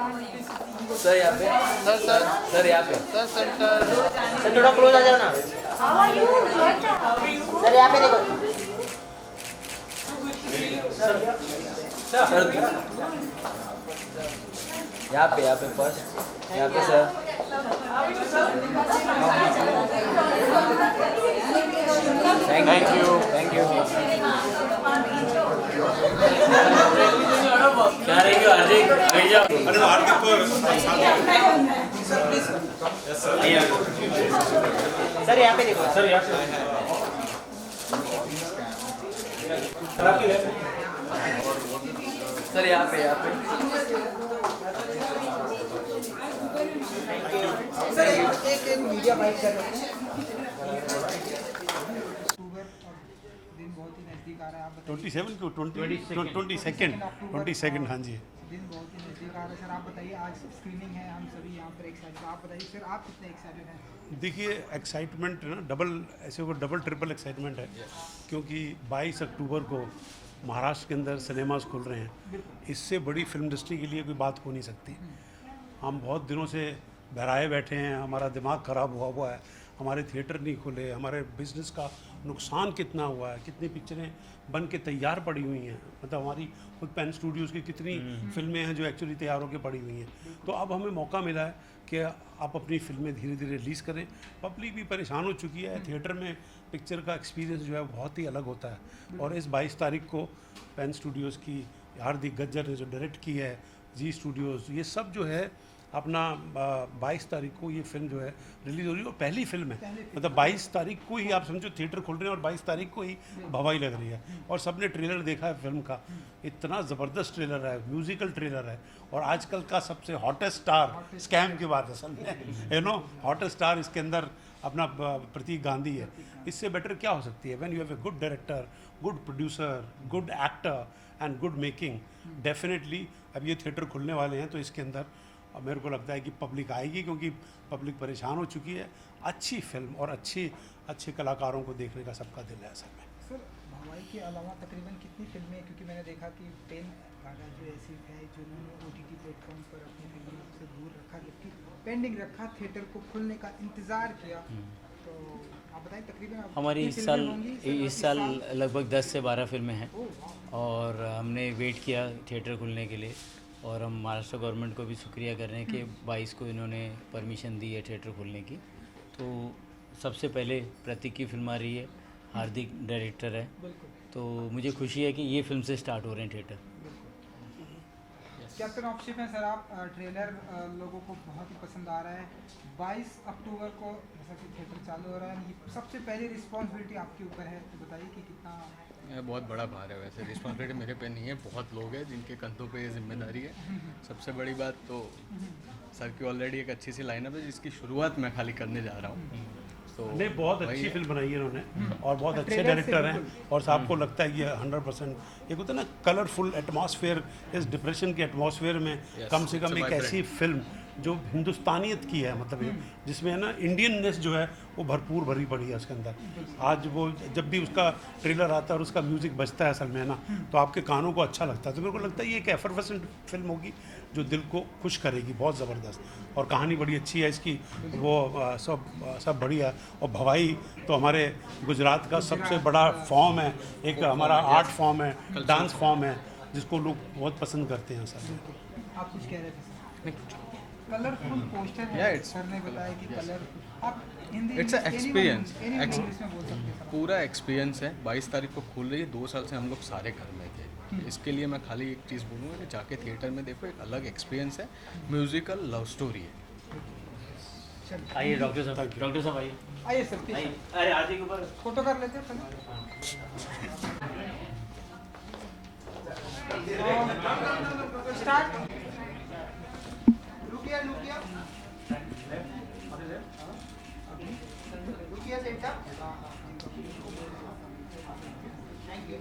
Sir यहाँ पे, sir यहाँ पे, सर थोड़ा क्लोज आ जाओ ना। सर यहाँ पे देखो। सर यहाँ पे फर्स्ट, यहाँ पे सर। Thank you. क्या रहेगी हार्दिक? अरे हार्दिक को सर यहाँ पे देखो। सर यहाँ पे सर यहाँ पे एक मीडिया बाइक कर रहे हैं। दिन बहुत ही नज़दीक आ रहा है, आप बताइए। 27 को 22 हाँ जी। दिन बहुत ही नज़दीक आ रहा है सर, आप बताइए। आज स्क्रीनिंग है, हम सभी यहाँ पर एक्साइटेड। आप बताइए सर, आप कितने एक्साइटेड हैं? देखिए एक्साइटमेंट ना डबल ट्रिपल एक्साइटमेंट है, क्योंकि 22 अक्टूबर को महाराष्ट्र के अंदर सिनेमास खुल रहे हैं। इससे बड़ी फिल्म इंडस्ट्री के लिए कोई बात हो नहीं सकती। हम बहुत दिनों से बहराए बैठे हैं, हमारा दिमाग ख़राब हुआ है, हमारे थिएटर नहीं खुले, हमारे बिजनेस का नुकसान कितना हुआ है, कितनी पिक्चरें बन के तैयार पड़ी हुई हैं, मतलब हमारी खुद पेन स्टूडियोज़ की कितनी फिल्में हैं जो एक्चुअली तैयार होकर पड़ी हुई हैं। तो अब हमें मौका मिला है कि आप अपनी फिल्में धीरे धीरे रिलीज़ करें। पब्लिक भी परेशान हो चुकी है, थिएटर में पिक्चर का एक्सपीरियंस जो है बहुत ही अलग होता है। और इस 22 तारीख को पेन स्टूडियोज़ की हार्दिक गज्जर ने जो डायरेक्ट की है, जी स्टूडियोज़, ये सब जो है अपना 22 तारीख को ये फिल्म जो है रिलीज़ हो रही है। और पहली फिल्म है, मतलब 22 तारीख को ही आप समझो थिएटर खुल रहे हैं और 22 तारीख को ही भवाई लग रही है। और सबने ट्रेलर देखा है फिल्म का, इतना ज़बरदस्त ट्रेलर है, म्यूज़िकल ट्रेलर है। और आजकल का सबसे हॉटेस्ट स्टार, स्कैम की बात असल में हॉटेस्ट स्टार इसके अंदर अपना प्रतीक गांधी है। इससे बेटर क्या हो सकती है? When you have a good director, good producer, good actor and good making, definitely अब ये थिएटर खुलने वाले हैं तो इसके अंदर अब मेरे को लगता है कि पब्लिक आएगी, क्योंकि पब्लिक परेशान हो चुकी है। अच्छी फिल्म और अच्छे कलाकारों को देखने का सबका दिल है असल में। सर हवाई के अलावा तकरीबन कितनी फिल्में हैं? क्योंकि मैंने देखा कि पेन गाना जो ऐसी है जिन्होंने OTT प्लेटफॉर्म पर अपनी फिल्मों से दूर रखा, जबकि पेंडिंग रखा, थिएटर को खुलने का इंतज़ार किया। तो आप बताएं तकरीबन हमारी इस साल लगभग 10 से 12 फिल्में हैं और हमने वेट किया थिएटर खुलने के लिए। और हम महाराष्ट्र गवर्नमेंट को भी शुक्रिया कर रहे हैं कि 22 को इन्होंने परमिशन दी है थिएटर खोलने की। तो सबसे पहले प्रतीक की फिल्म आ रही है, हार्दिक डायरेक्टर है, तो मुझे खुशी है कि ये फिल्म से स्टार्ट हो रहे हैं थिएटर। कैप्टन ऑफशिप है सर, आप ट्रेलर लोगों को बहुत ही पसंद आ रहा है। 22 अक्टूबर को जैसा कि थिएटर चालू हो रहा है, सबसे पहली रिस्पॉन्सिबिलिटी आपके ऊपर है, तो बताइए कि कितना। बहुत बड़ा भार है, वैसे रिस्पॉन्सिबिलिटी मेरे पे नहीं है, बहुत लोग हैं जिनके कंधों पे ये जिम्मेदारी है। सबसे बड़ी बात तो सर की ऑलरेडी एक अच्छी सी लाइनअप है जिसकी शुरुआत मैं खाली करने जा रहा हूँ। तो नहीं, बहुत अच्छी फिल्म बनाई है इन्होंने और बहुत अच्छे डायरेक्टर हैं। और साहब को लगता है कि 100% एक होता है ना कलरफुल एटमॉस्फेयर, इस डिप्रेशन के एटमॉस्फेयर में कम से कम एक ऐसी फिल्म जो हिंदुस्तानियत की है, मतलब जिसमें है ना इंडियननेस जो है वो भरपूर भरी पड़ी है उसके अंदर। आज वो जब भी उसका ट्रेलर आता है और उसका म्यूज़िक बजता है असल में है ना, तो आपके कानों को अच्छा लगता है। तो मेरे को लगता है ये एक एफर्वेसेंट फिल्म होगी जो दिल को खुश करेगी, बहुत ज़बरदस्त। और कहानी बड़ी अच्छी है इसकी, वो सब बढ़िया है। और भवाई तो हमारे गुजरात का सबसे बड़ा फॉर्म है, एक हमारा आर्ट फॉर्म है, डांस फॉर्म है, जिसको लोग बहुत पसंद करते हैं असल में। आप कुछ कह रहे थे सर? कलरफुल पोस्टर है, सर ने बताया कि कलर आप हिंदी इट्स एक्सपीरियंस, इंग्लिश में बोल सकते हैं। पूरा एक्सपीरियंस है। 22 तारीख को खुल रही है, 2 साल से हम लोग सारे घर में थे। इसके लिए मैं खाली एक चीज़ बोलूँगा कि जाके थिएटर में देखो, एक अलग एक्सपीरियंस है, म्यूजिकल लव स्टोरी है। आइए डॉक्टर साहब आइए। आइए सर, प्लीज। अरे आगे के ऊपर फोटो कर लेते हैं पहले। स्टार्ट। रुकिया सेटा। Thank you.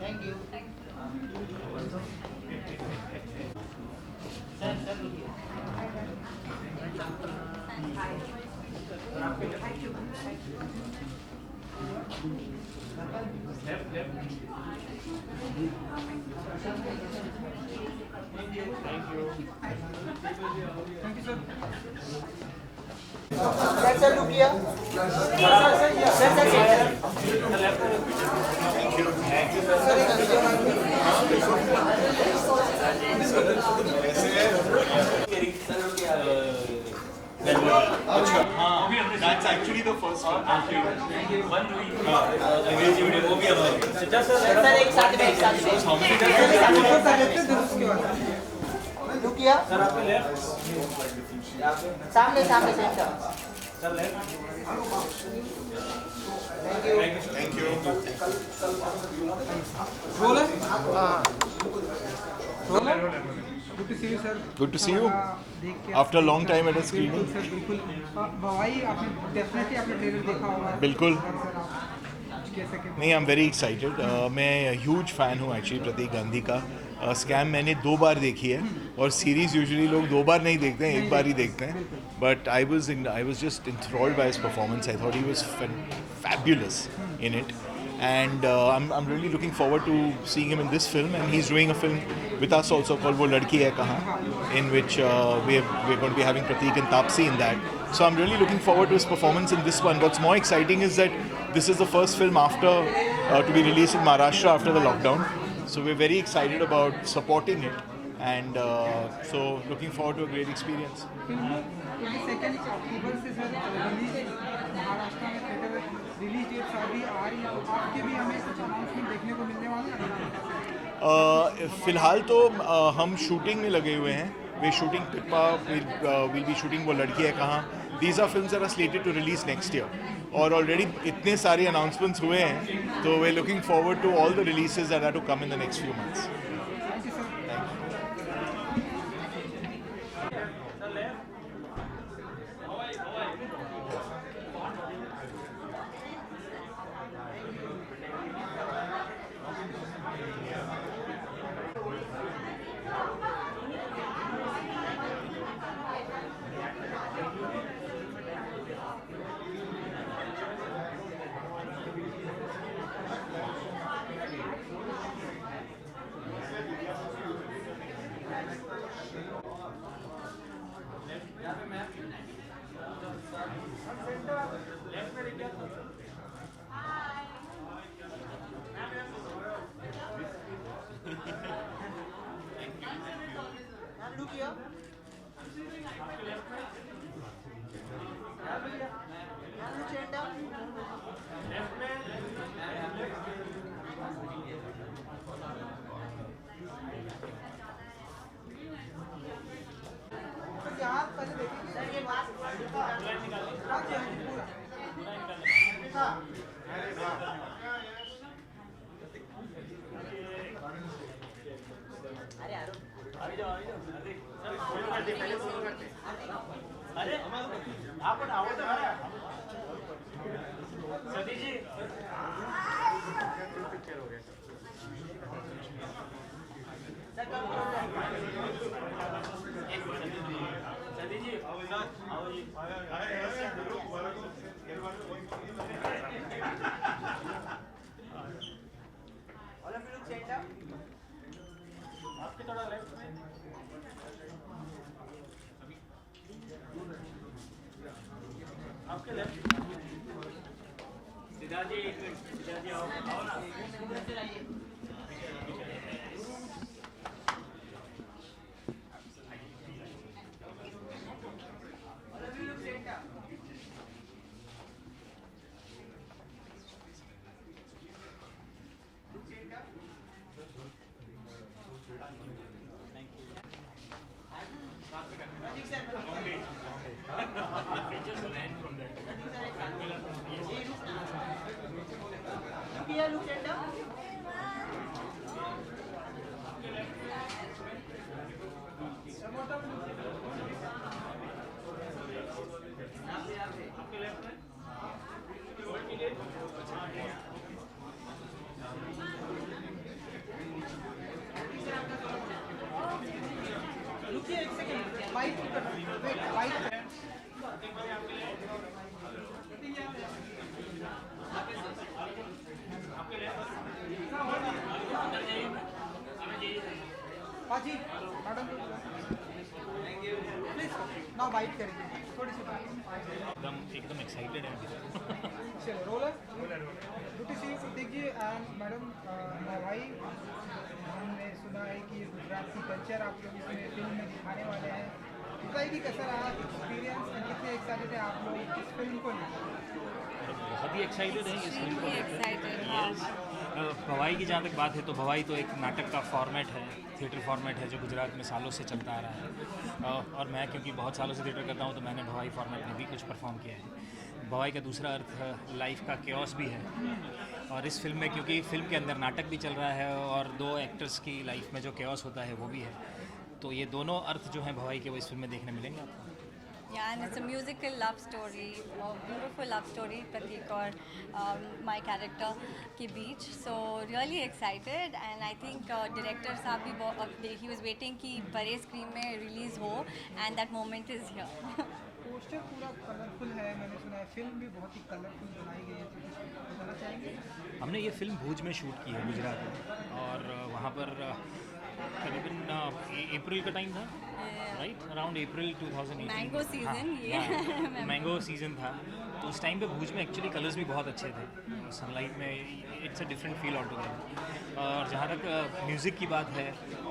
Thank you thank you sir. Sir look किया That's actually the first one. Thank you. Sir एक साथ में लुक किया सामने सामने सेंटर Thank you. रोल है? रोल है? Good to see you, sir. Good to see you. देख के After a long time at a बिल्कुल screening. सर बिल्कुल। भाई आपने डेफिनेटली आपने ट्रेलर देखा होगा। बिल्कुल। सर आप कुछ कह सकें? नहीं, आई एम वेरी एक्साइटेड। मैं ह्यूज फ़ैन हूँ एक्चुअली प्रतीक गांधी का। स्कैम मैंने 2 बार देखी है और सीरीज़ यूजुअली लोग 2 बार नहीं देखते हैं, 1 बार ही देखते हैं। But I was just enthralled by his performance. I thought he was fabulous in it. And I'm really looking forward to seeing him in this film. And he's doing a film with us also called Wo Ladki Hai Kahan, in which we're going to be having Prateek and Taapsee in that. So I'm really looking forward to his performance in this one. What's more exciting is that this is the first film after to be released in Maharashtra after the lockdown. So we're very excited about supporting it. And so looking forward to a great experience. Film 22 अक्टूबर से sir release Maharashtra में theatre release date अभी आ रही है, तो आपके भी हमें कुछ अनाउंसमेंट देखने को मिलने वाले हैं? फ़िलहाल तो हम शूटिंग में लगे हुए हैं। वे shooting Pippa will be shooting वो लड़की है कहाँ। These are films are slated to release next year और ऑलरेडी इतने सारे अनाउंसमेंट्स हुए हैं, तो वे looking forward to all the releases that are to come in the next few months. Thank you sir. Look किया Look here, look center. Look here, एक second. White, wait, white. पाजी, madam please ना wait करेंगे थोड़ी सी बात एकदम excited है चलो रोलर गुड टू सी यू देखिए एंड मैडम भाई हमने सुना है कि गुजरात की कल्चर आप लोग इसमें फिल्म में दिखाने वाले हैं बताइए कि कैसा रहा एक्सपीरियंस एंड कितने एक्साइटेड हैं आप लोग इस फिल्म को लेकर बहुत ही एक्साइटेड है इस फिल्म को excited, लेकर भवाई की जहाँ तक बात है तो भवाई तो एक नाटक का फॉर्मेट है, थिएटर फॉर्मेट है जो गुजरात में सालों से चलता आ रहा है और मैं क्योंकि बहुत सालों से थिएटर करता हूँ तो मैंने भवाई फॉर्मेट में भी कुछ परफॉर्म किया है। भवाई का दूसरा अर्थ लाइफ का केओस भी है और इस फिल्म में क्योंकि फिल्म के अंदर नाटक भी चल रहा है और दो एक्टर्स की लाइफ में जो केओस होता है वो भी है, तो ये दोनों अर्थ जो हैं भवाई के वो इस फिल्म में देखने मिलेंगे आपको। Yeah, and it's a musical love story, a beautiful love story, Pratik और my character के बीच. So really excited and I think director साहब भी he was waiting कि बड़े screen में release हो and that moment is here. Poster पूरा colourful है मैंने सुना है फिल्म भी बहुत ही कलरफुल बनाई गई है तो कुछ बताना चाहेंगे हमने ये फिल्म भूज में शूट की है गुजरात में और वहाँ पर करीबन अप्रैल का टाइम था राइट अराउंड अप्रैल 2018 Mango season, ये मैंगो सीजन था तो उस टाइम पे भूज में एक्चुअली कलर्स भी बहुत अच्छे थे सनलाइट में it's a different feel all together और जहाँ तक म्यूज़िक की बात है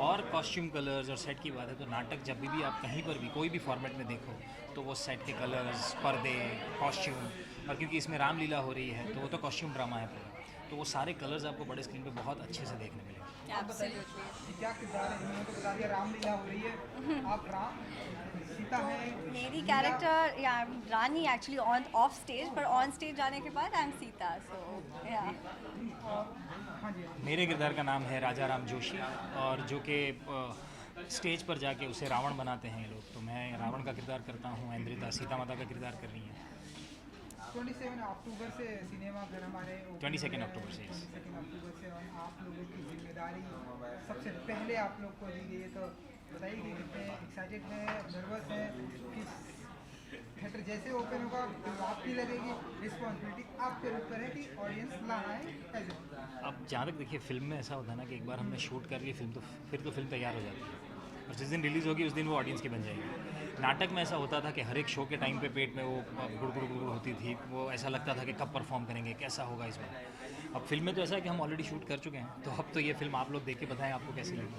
और कॉस्ट्यूम कलर्स और सेट की बात है तो नाटक जब भी आप कहीं पर भी कोई भी फॉर्मेट में देखो तो वो सेट के कलर्स पर्दे कॉस्ट्यूम और क्योंकि इसमें रामलीला हो रही है तो वो तो कॉस्ट्यूम ड्रामा है पूरा तो वो सारे कलर्स आपको बड़े स्क्रीन पे बहुत अच्छे से देखने मिलेंगे। Absolutely. क्या किरदार है इन्होंने तो बता दिया रामलीला हो रही है आप राम सीता है मेरी कैरेक्टर या रानी एक्चुअली ऑन ऑफ स्टेज पर ऑन स्टेज जाने के बाद आई एम सीता सो या हाँ जी मेरे किरदार का नाम है राजा राम जोशी और जो कि स्टेज पर जाके उसे रावण बनाते हैं ये लोग तो मैं रावण का किरदार करता हूँ ऐन्द्रिता सीता माता का किरदार कर रही हैं 27 अक्टूबर से सिनेमा घर हमारे 22 अक्टूबर से, yes. 22 अक्टूबर से और आप लोगों की जिम्मेदारी सबसे पहले आप लोग को दी गई है तो बताइए कि कितने एक्साइटेड हैं नर्वस हैं कि थिएटर जैसे ओपन होगा तो आपकी लगेगी रिस्पॉन्सिबिलिटी आपके ऊपर है कि ऑडियंस लाना है कैसे अब जहाँ तक देखिए फिल्म में ऐसा होता है ना कि एक बार हमने शूट कर ली फिल्म तो फिर तो फिल्म तैयार हो जाती है और जिस दिन रिलीज़ होगी उस दिन वो ऑडियंस की बन जाएगी। नाटक में ऐसा होता था कि हर एक शो के टाइम पे पेट में वो गुड़ होती थी वो ऐसा लगता था कि कब परफॉर्म करेंगे कैसा होगा इस बार। अब फिल्म में तो ऐसा है कि हम ऑलरेडी शूट कर चुके हैं तो अब तो ये फिल्म आप लोग देख के बताएं आपको कैसी लगी।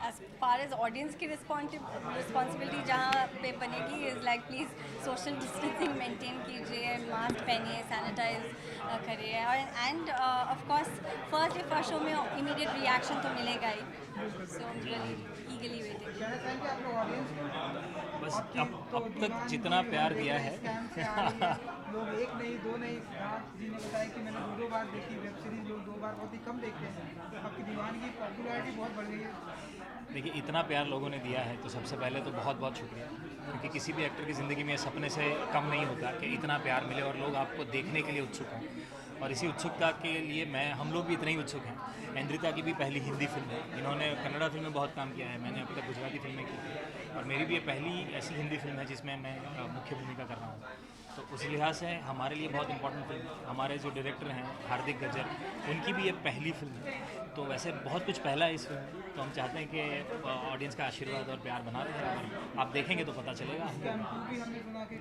एज फार एज ऑडियंस की रिस्पॉन्सिबिलिटी जहाँ पे बनेगी is like please social distancing maintain कीजिए मास्क पहनिए सैनिटाइज करिए और end of course first day first show में इमीडिएट रिएक्शन तो मिलेगा ही सो रियली ईगली वेटिंग। कहना चाहेंगे आप लोग ऑडियंस को बस आपकी अब तो तक दीवानगी जितना प्यार दिया है स्कैम से आ रही है। लोग एक नहीं दो नहीं रात जी ने बताया कि मैंने दो बार देखी वेब सीरीज लोग 2 बार बहुत ही कम देखते हैं आपकी दीवानगी पॉपुलैरिटी बहुत बढ़ गई है देखिए इतना प्यार लोगों ने दिया है तो सबसे पहले तो बहुत बहुत शुक्रिया क्योंकि किसी भी एक्टर की ज़िंदगी में सपने से कम नहीं होता कि इतना प्यार मिले और लोग आपको देखने के लिए उत्सुक हों और इसी उत्सुकता के लिए हम लोग भी इतने ही उत्सुक हैं। ऐन्द्रिता की भी पहली हिंदी फिल्म है इन्होंने कन्नड़ा फिल्म में बहुत काम किया है मैंने अब तक गुजराती फिल्में की थी और मेरी भी ये पहली ऐसी हिंदी फिल्म है जिसमें मैं मुख्य भूमिका कर रहा हूँ तो उस लिहाज से हमारे लिए बहुत इंपॉर्टेंट फिल्म है। हमारे जो डायरेक्टर हैं हार्दिक गज्जर उनकी भी ये पहली फिल्म है तो वैसे बहुत कुछ पहला है इस फिल्म में तो हम चाहते हैं कि ऑडियंस का आशीर्वाद और प्यार बना रहे और आप देखेंगे तो पता चलेगा भी हमने सुना कि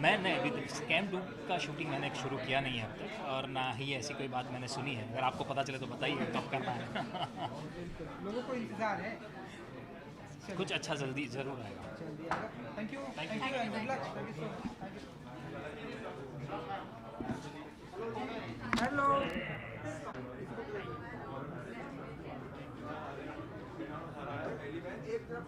मैं नहीं अभी तक स्कैम 2 का शूटिंग मैंने शुरू किया नहीं है अब तक और ना ही ऐसी कोई बात मैंने सुनी है अगर आपको पता चले तो बताइए कब करना है लोगों को इंतजार है कुछ अच्छा जल्दी ज़रूर आएगा जल्दी आएगा thank you and good luck thank you so much hello एक तरफ